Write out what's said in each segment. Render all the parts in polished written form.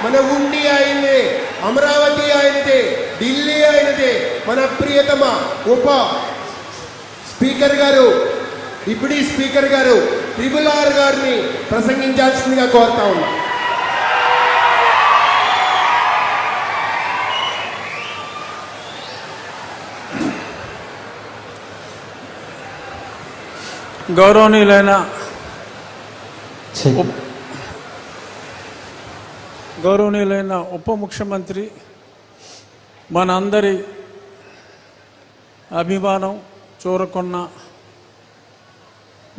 మన ఉండి ఆయనదే, అమరావతి ఆయనదే, ఢిల్లీ ఆయనదే. మన ప్రియతమ ఉప స్పీకర్ గారు, డిప్యూటీ స్పీకర్ గారు ట్రిబుల్ ఆర్ గారిని ప్రసంగించాల్సిందిగా కోరుతా ఉన్నా. గౌరవనీయులైన ఉప ముఖ్యమంత్రి, మనందరి అభిమానం చూరకొన్న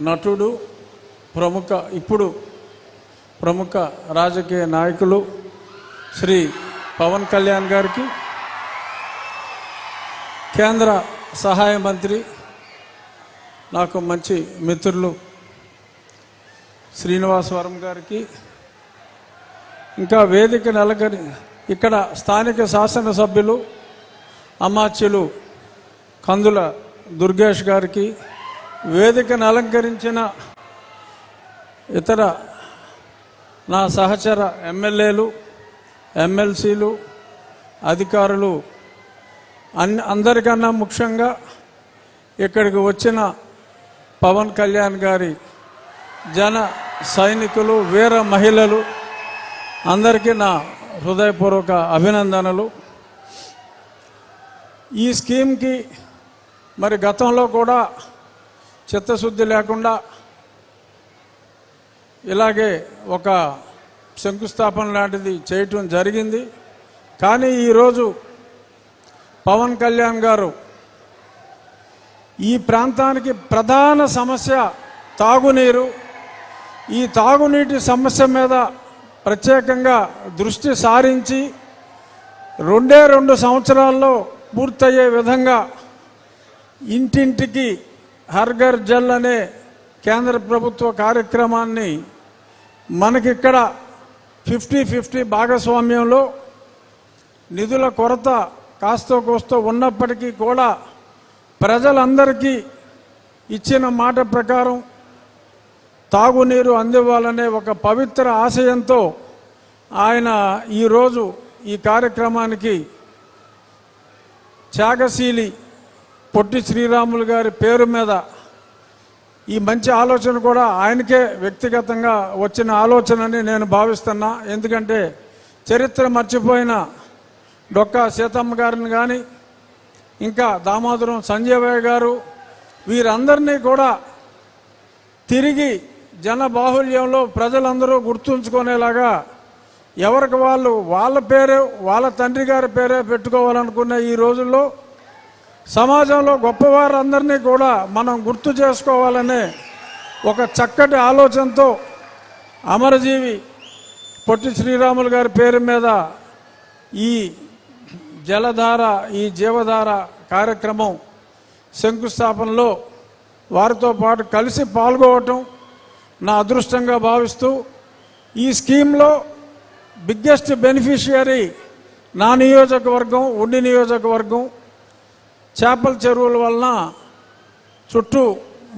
నటుడు, ఇప్పుడు ప్రముఖ రాజకీయ నాయకులు శ్రీ పవన్ కళ్యాణ్ గారికి, కేంద్ర సహాయ మంత్రి, నాకు మంచి మిత్రులు శ్రీనివాసవరం గారికి, ఇంకా వేదిక నెలకొని ఇక్కడ స్థానిక శాసనసభ్యులు అమాత్యులు కందుల దుర్గేష్ గారికి, వేదికను అలంకరించిన ఇతర నా సహచర ఎమ్మెల్యేలు, ఎమ్మెల్సీలు, అధికారులు, అందరికన్నా ముఖ్యంగా ఇక్కడికి వచ్చిన పవన్ కళ్యాణ్ గారి జన సైనికులు, వీర మహిళలు అందరికీ నా హృదయపూర్వక అభినందనలు. ఈ స్కీమ్కి మరి గతంలో కూడా చిత్తశుద్ధి లేకుండా ఇలాగే ఒక శంకుస్థాపన లాంటిది చేయటం జరిగింది. కానీ ఈరోజు పవన్ కళ్యాణ్ గారు ఈ ప్రాంతానికి ప్రధాన సమస్య తాగునీరు, ఈ తాగునీటి సమస్య మీద ప్రత్యేకంగా దృష్టి సారించి 2 సంవత్సరాల్లో పూర్తయ్యే విధంగా ఇంటింటికి హర్ ఘర్ జల్ అనే కేంద్ర ప్రభుత్వ కార్యక్రమాన్ని మనకిక్కడ 50-50 భాగస్వామ్యంలో నిధుల కొరత కాస్తో కోస్తో ఉన్నప్పటికీ కూడా ప్రజలందరికీ ఇచ్చిన మాట ప్రకారం తాగునీరు అందివ్వాలనే ఒక పవిత్ర ఆశయంతో ఆయన ఈరోజు ఈ కార్యక్రమానికి త్యాగశీలి పొట్టి శ్రీరాములు గారి పేరు మీద ఈ మంచి ఆలోచన కూడా ఆయనకే వ్యక్తిగతంగా వచ్చిన ఆలోచనని నేను భావిస్తున్నా. ఎందుకంటే చరిత్ర మర్చిపోయిన డొక్కా సీతమ్మ గారిని కానీ, ఇంకా దామోదరం సంజయ్ గారు, వీరందరినీ కూడా తిరిగి జన బాహుళ్యంలో ప్రజలందరూ గుర్తుంచుకునేలాగా ఎవరికి వాళ్ళ పేరే, వాళ్ళ తండ్రి గారి పేరే పెట్టుకోవాలనుకున్న ఈ రోజుల్లో సమాజంలో గొప్పవారందరినీ కూడా మనం గుర్తు చేసుకోవాలనే ఒక చక్కటి ఆలోచనతో అమరజీవి పొట్టి శ్రీరాములు గారి పేరు మీద ఈ జలధార, ఈ జీవధార కార్యక్రమం శంకుస్థాపనలో వారితో పాటు కలిసి పాల్గొనటం నా అదృష్టంగా భావిస్తూ, ఈ స్కీమ్లో బిగ్గెస్ట్ బెనిఫిషియరీ నా నియోజకవర్గం, ఉండి నియోజకవర్గం. చేపల చెరువుల వలన చుట్టూ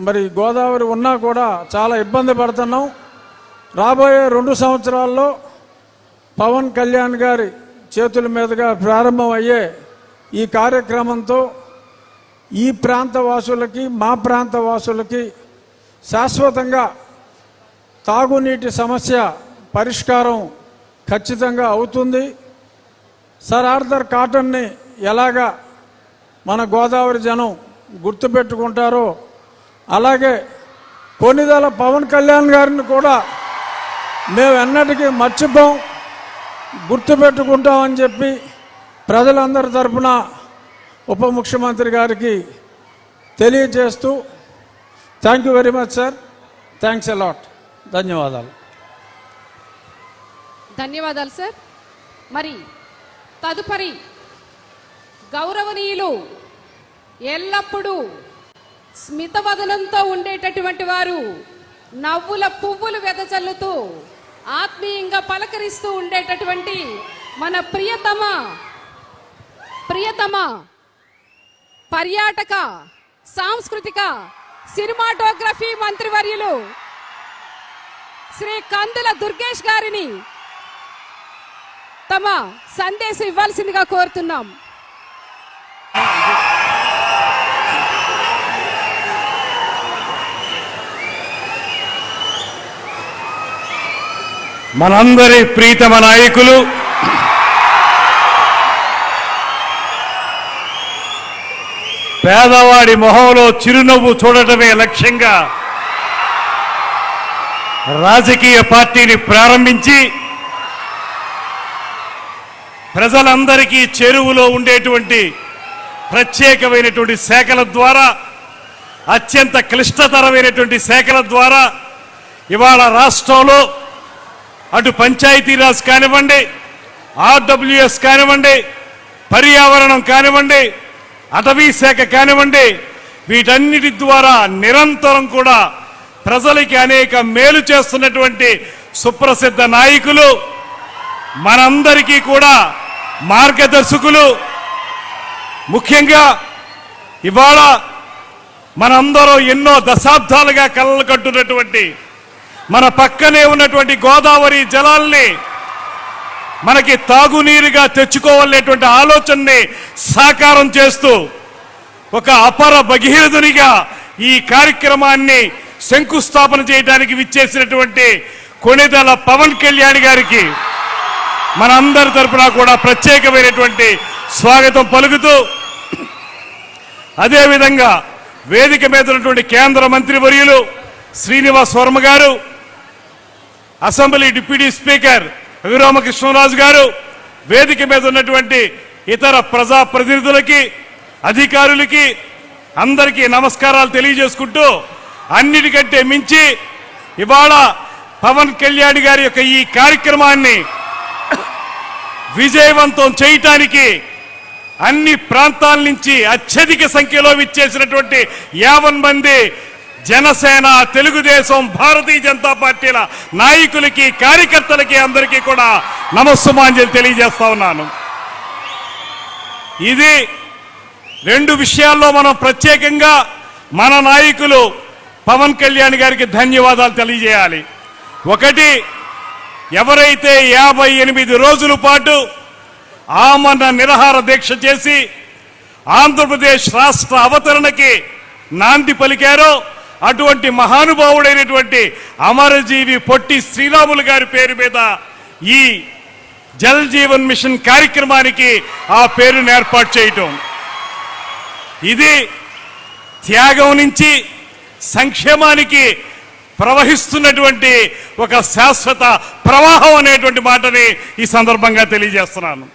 మరి గోదావరి ఉన్నా కూడా చాలా ఇబ్బంది పడుతున్నాం. రాబోయే 2 సంవత్సరాల్లో పవన్ కళ్యాణ్ గారి చేతుల మీదుగా ప్రారంభమయ్యే ఈ కార్యక్రమంతో ఈ ప్రాంత వాసులకి, మా ప్రాంత వాసులకి శాశ్వతంగా తాగునీటి సమస్య పరిష్కారం ఖచ్చితంగా అవుతుంది. సర్ ఆర్థర్ కాటన్ని ఎలాగా మన గోదావరి జనం గుర్తుపెట్టుకుంటారో అలాగే కొన్నిదల పవన్ కళ్యాణ్ గారిని కూడా మేము ఎన్నటికీ మర్చిపోం, గుర్తుపెట్టుకుంటామని చెప్పి ప్రజలందరి తరఫున ఉప ముఖ్యమంత్రి గారికి తెలియజేస్తూ, thank you very much sir, thanks a lot. ధన్యవాదాలు. ధన్యవాదాలు సార్. మరి తదుపరి గౌరవనీయులు ఎల్లప్పుడూ స్మితవదనంతో ఉండేటటువంటి వారు, నవ్వుల పువ్వులు వెదజల్లుతూ ఆత్మీయంగా పలకరిస్తూ ఉండేటటువంటి మన ప్రియతమ పర్యాటక, సాంస్కృతిక, సినిమాటోగ్రఫీ మంత్రివర్యులు శ్రీ కందుల దుర్గేష్ గారిని తమ సందేశం ఇవ్వాల్సిందిగా కోరుతున్నాం. మనందరి ప్రీతమ నాయకులు పేదవాడి మొహంలో చిరునవ్వు చూడటమే లక్ష్యంగా రాజకీయ పార్టీని ప్రారంభించి ప్రజలందరికీ చెరువులో ఉండేటువంటి ప్రత్యేకమైనటువంటి శాఖల ద్వారా, అత్యంత క్లిష్టతరమైనటువంటి శాఖల ద్వారా ఇవాళ రాష్ట్రంలో అటు పంచాయతీరాజ్ కానివ్వండి, ఆర్డబ్ల్యూఎస్ కానివ్వండి, పర్యావరణం కానివ్వండి, అటవీ శాఖ కానివ్వండి, వీటన్నిటి ద్వారా నిరంతరం కూడా ప్రజలకి అనేక మేలు చేస్తున్నటువంటి సుప్రసిద్ధ నాయకులు, మనందరికీ కూడా మార్గదర్శకులు. ముఖ్యంగా ఇవాళ మనందరం ఎన్నో దశాబ్దాలుగా కలలు కట్టున్నటువంటి మన పక్కనే ఉన్నటువంటి గోదావరి జలాల్ని మనకి తాగునీరుగా తెచ్చుకోవాలనేటువంటి ఆలోచనని సాకారం చేస్తూ ఒక అపర భగీరథునిగా ఈ కార్యక్రమాన్ని శంకుస్థాపన చేయడానికి విచ్చేసినటువంటి కొణిదెల పవన్ కళ్యాణ్ గారికి మనందరి తరపున కూడా ప్రత్యేకమైనటువంటి స్వాగతం పలుకుతూ, అదేవిధంగా వేదిక మీద ఉన్నటువంటి కేంద్ర మంత్రివర్యులు శ్రీనివాస్ వర్మ గారు, అసెంబ్లీ డిప్యూటీ స్పీకర్ రఘురామకృష్ణరాజు గారు, వేదిక మీద ఉన్నటువంటి ఇతర ప్రజాప్రతినిధులకి, అధికారులకి అందరికీ నమస్కారాలు తెలియజేసుకుంటూ, అన్నిటికంటే మించి ఇవాళ పవన్ కళ్యాణ్ గారి యొక్క ఈ కార్యక్రమాన్ని విజయవంతం చేయటానికి అన్ని ప్రాంతాల నుంచి అత్యధిక సంఖ్యలో విచ్చేసినటువంటి 50 మంది జనసేన, తెలుగుదేశం, భారతీయ జనతా పార్టీల నాయకులకి, కార్యకర్తలకి అందరికీ కూడా నమస్సుమాంజలి తెలియజేస్తా ఉన్నాను. ఇది 2 విషయాల్లో మనం ప్రత్యేకంగా మన నాయకులు పవన్ కళ్యాణ్ గారికి ధన్యవాదాలు తెలియజేయాలి. ఒకటి, ఎవరైతే 58 రోజుల పాటు ఆమరణ నిరాహార దీక్ష చేసి ఆంధ్రప్రదేశ్ రాష్ట్ర అవతరణకి నాంది పలికారో అటువంటి మహానుభావుడైనటువంటి అమరజీవి పొట్టి శ్రీరాములు గారి పేరు మీద ఈ జల్ జీవన్ మిషన్ కార్యక్రమానికి ఆ పేరును ఏర్పాటు చేయటం, ఇది త్యాగం నుంచి సంక్షేమానికి ప్రవహిస్తున్నటువంటి ఒక శాశ్వత ప్రవాహం అనేటువంటి మాటని ఈ సందర్భంగా తెలియజేస్తున్నాను.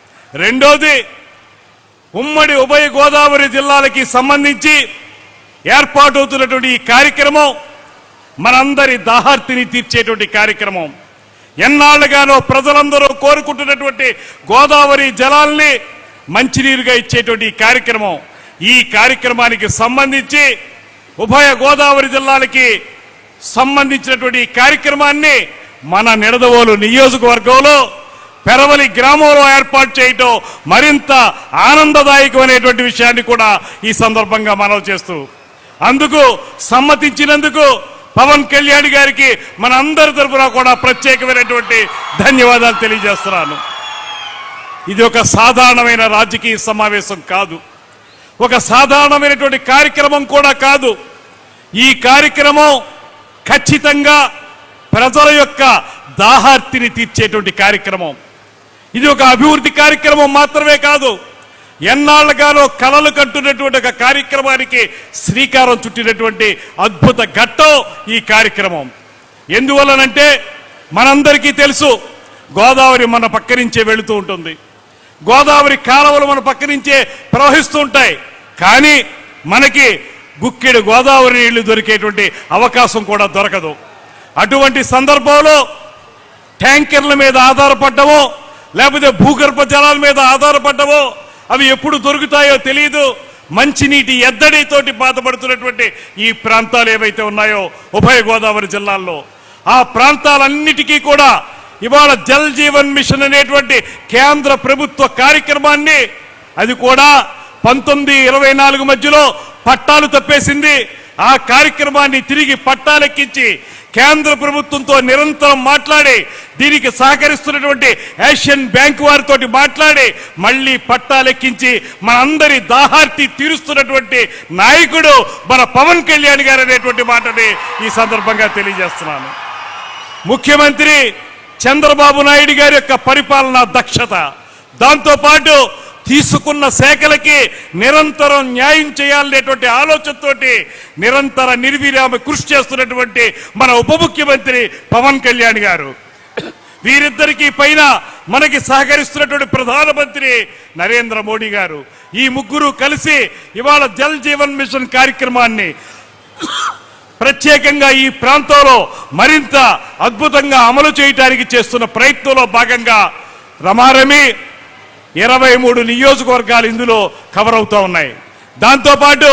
రెండోది, ఉమ్మడి ఉభయ గోదావరి జిల్లాలకి సంబంధించి ఏర్పాటవుతున్నటువంటి ఈ కార్యక్రమం మనందరి దాహార్తిని తీర్చేటువంటి కార్యక్రమం. ఎన్నాళ్ళుగానో ప్రజలందరూ కోరుకుంటున్నటువంటి గోదావరి జలాల్ని మంచినీరుగా ఇచ్చేటువంటి ఈ కార్యక్రమం. ఈ కార్యక్రమానికి సంబంధించి ఉభయ గోదావరి జిల్లాలకి సంబంధించినటువంటి ఈ కార్యక్రమాన్ని మన నిడదవోలు నియోజకవర్గంలో పెరవలి గ్రామంలో ఏర్పాటు చేయటం మరింత ఆనందదాయకమైనటువంటి విషయాన్ని కూడా ఈ సందర్భంగా మనవి చేస్తూ, అందుకు సమ్మతించినందుకు పవన్ కళ్యాణ్ గారికి మన అందరి తరఫున కూడా ప్రత్యేకమైనటువంటి ధన్యవాదాలు తెలియజేస్తున్నాను. ఇది ఒక సాధారణమైన రాజకీయ సమావేశం కాదు, ఒక సాధారణమైనటువంటి కార్యక్రమం కూడా కాదు. ఈ కార్యక్రమం ఖచ్చితంగా ప్రజల యొక్క దాహార్తిని తీర్చేటువంటి కార్యక్రమం. ఇది ఒక అభివృద్ధి కార్యక్రమం మాత్రమే కాదు, ఎన్నాళ్ళగానో కలలు కంటున్నటువంటి ఒక కార్యక్రమానికి శ్రీకారం చుట్టినటువంటి అద్భుత ఘట్టం ఈ కార్యక్రమం. ఎందువల్లనంటే మనందరికీ తెలుసు, గోదావరి మన పక్క నుంచే వెళుతూ ఉంటుంది, గోదావరి కాలువలు మన పక్క నుంచే ప్రవహిస్తూ ఉంటాయి. కానీ మనకి గుక్కెడు గోదావరి నీళ్లు దొరికేటువంటి అవకాశం కూడా దొరకదు. అటువంటి సందర్భంలో ట్యాంకర్ల మీద ఆధారపడ్డమో లేకపోతే భూగర్భ జలాల మీద ఆధారపడ్డమో అవి ఎప్పుడు దొరుకుతాయో తెలియదు. మంచినీటి ఎద్దడితోటి బాధపడుతున్నటువంటి ఈ ప్రాంతాలు ఏవైతే ఉన్నాయో ఉభయ గోదావరి జిల్లాల్లో, ఆ ప్రాంతాలన్నిటికీ కూడా ఇవాళ జల్ జీవన్ మిషన్ అనేటువంటి కేంద్ర ప్రభుత్వ కార్యక్రమాన్ని, అది కూడా 1924 మధ్యలో పట్టాలు తప్పేసింది. ఆ కార్యక్రమాన్ని తిరిగి పట్టాలెక్కించి కేంద్ర ప్రభుత్వంతో నిరంతరం మాట్లాడి దీనికి సహకరిస్తున్నటువంటి ఏషియన్ బ్యాంక్ వారితో మాట్లాడి మళ్ళీ పట్టాలెక్కించి మనందరి దాహార్తి తీరుస్తున్నటువంటి నాయకుడు మన పవన్ కళ్యాణ్ గారు అనేటువంటి మాటని ఈ సందర్భంగా తెలియజేస్తున్నాను. ముఖ్యమంత్రి చంద్రబాబు నాయుడు గారి యొక్క పరిపాలనా దక్షత, దాంతోపాటు తీసుకున్న శాఖలకి నిరంతరం న్యాయం చేయాలనేటువంటి ఆలోచనతోటి నిరంతర నిర్విరామ కృషి చేస్తున్నటువంటి మన ఉప ముఖ్యమంత్రి పవన్ కళ్యాణ్ గారు, వీరిద్దరికీ పైన మనకి సహకరిస్తున్నటువంటి ప్రధానమంత్రి నరేంద్ర మోడీ గారు, ఈ ముగ్గురు కలిసి ఇవాళ జల్ జీవన్ మిషన్ కార్యక్రమాన్ని ప్రత్యేకంగా ఈ ప్రాంతంలో మరింత అద్భుతంగా అమలు చేయడానికి చేస్తున్న ప్రయత్నంలో భాగంగా రమారమి 23 నియోజకవర్గాలు ఇందులో కవర్ అవుతూ ఉన్నాయి. దాంతోపాటు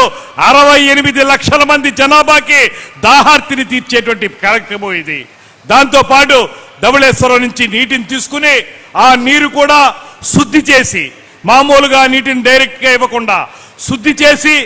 68 లక్షల మంది జనాభాకి దాహార్తిని తీర్చేటువంటి కార్యక్రమం ఇది. దాంతోపాటు ధవళేశ్వరం నుంచి నీటిని తీసుకుని ఆ నీరు కూడా శుద్ధి చేసి, మామూలుగా నీటిని డైరెక్ట్గా ఇవ్వకుండా శుద్ధి చేసి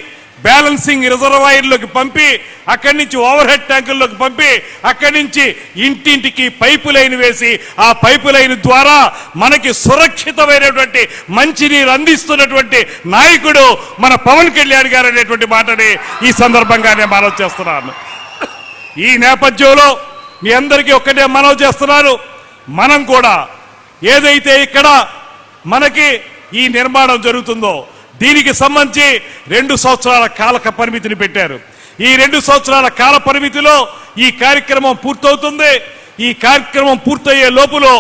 బ్యాలెన్సింగ్ రిజర్వాయర్లోకి పంపి, అక్కడి నుంచి ఓవర్ హెడ్ ట్యాంకుల్లోకి పంపి, అక్కడి నుంచి ఇంటింటికి పైపు లైన్ వేసి ఆ పైపు లైన్ ద్వారా మనకి సురక్షితమైనటువంటి మంచినీరు అందిస్తున్నటువంటి నాయకుడు మన పవన్ కళ్యాణ్ గారు అనేటువంటి మాటని ఈ సందర్భంగా నేను మనవి చేస్తున్నాను. ఈ నేపథ్యంలో మీ అందరికీ ఒక్కటే మనవి చేస్తున్నాను, మనం కూడా ఏదైతే ఇక్కడ మనకి ఈ నిర్మాణం జరుగుతుందో దీనికి సంబంధించి 2 సంవత్సరాల కాల పరిమితిని పెట్టారు. ఈ 2 సంవత్సరాల కాల పరిమితిలో ఈ కార్యక్రమం పూర్తవుతుంది. ఈ కార్యక్రమం పూర్తయ్యే లోపులో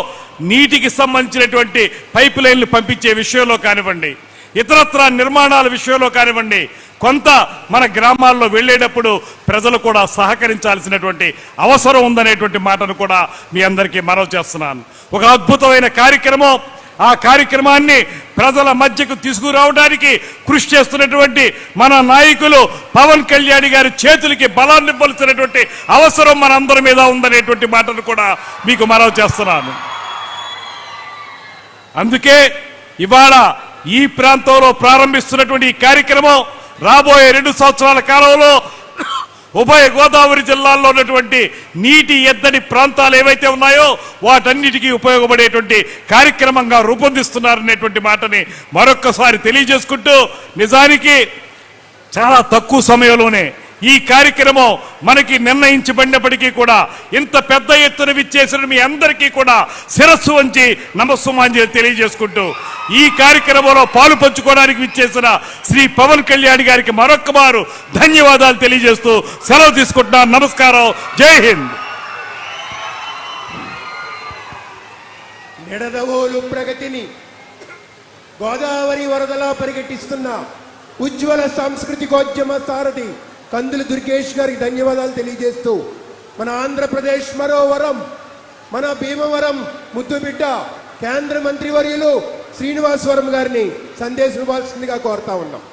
నీటికి సంబంధించినటువంటి పైప్ లైన్లు పంపించే విషయంలో కానివ్వండి, ఇతరత్ర నిర్మాణాల విషయంలో కానివ్వండి, కొంత మన గ్రామాల్లో వెళ్ళేటప్పుడు ప్రజలు కూడా సహకరించాల్సినటువంటి అవసరం ఉందనేటువంటి మాటను కూడా మీ అందరికీ మనవి చేస్తున్నాను. ఒక అద్భుతమైన కార్యక్రమం, ఆ కార్యక్రమాన్ని ప్రజల మధ్యకు తీసుకురావడానికి కృషి చేస్తున్నటువంటి మన నాయకులు పవన్ కళ్యాణ్ గారి చేతులకి బలాన్ని ఇవ్వాల్సినటువంటి అవసరం మనందరి మీద ఉందనేటువంటి మాటను కూడా మీకు మనవి చేస్తున్నాను. అందుకే ఇవాళ ఈ ప్రాంతంలో ప్రారంభిస్తున్నటువంటి ఈ కార్యక్రమం రాబోయే 2 సంవత్సరాల కాలంలో ఉభయ గోదావరి జిల్లాల్లో ఉన్నటువంటి నీటి ఎద్దడి ప్రాంతాలు ఏవైతే ఉన్నాయో వాటన్నిటికీ ఉపయోగపడేటువంటి కార్యక్రమంగా రూపొందిస్తున్నారనేటువంటి మాటని మరొక్కసారి తెలియజేసుకుంటూ, నిజానికి చాలా తక్కువ సమయంలోనే ఈ కార్యక్రమం మనకి నిర్ణయించబడినప్పటికీ కూడా ఇంత పెద్ద ఎత్తున విచ్చేసిన మీ అందరికీ కూడా శిరస్సు వంచి నమస్సుమాంజలి తెలియజేసుకుంటూ, ఈ కార్యక్రమంలో పాలు పంచుకోవడానికి విచ్చేసిన శ్రీ పవన్ కళ్యాణ్ గారికి మరొక్కమారు ధన్యవాదాలు తెలియజేస్తూ సెలవు తీసుకుంటున్నాను. నమస్కారం. జై హింద్. నిడదవోలు ప్రగతిని గోదావరి వరదలా పరిగెట్టిస్తున్న ఉజ్వల సాంస్కృతికోద్యమ సారథి కందులు దుర్గేష్ గారికి ధన్యవాదాలు తెలియజేస్తూ, మన ఆంధ్రప్రదేశ్ మరో వరం, మన భీమవరం ముద్దుబిడ్డ కేంద్ర మంత్రివర్యులు శ్రీనివాసవరం గారిని సందేశం ఇవ్వాల్సిందిగా కోరుతా ఉన్నాం.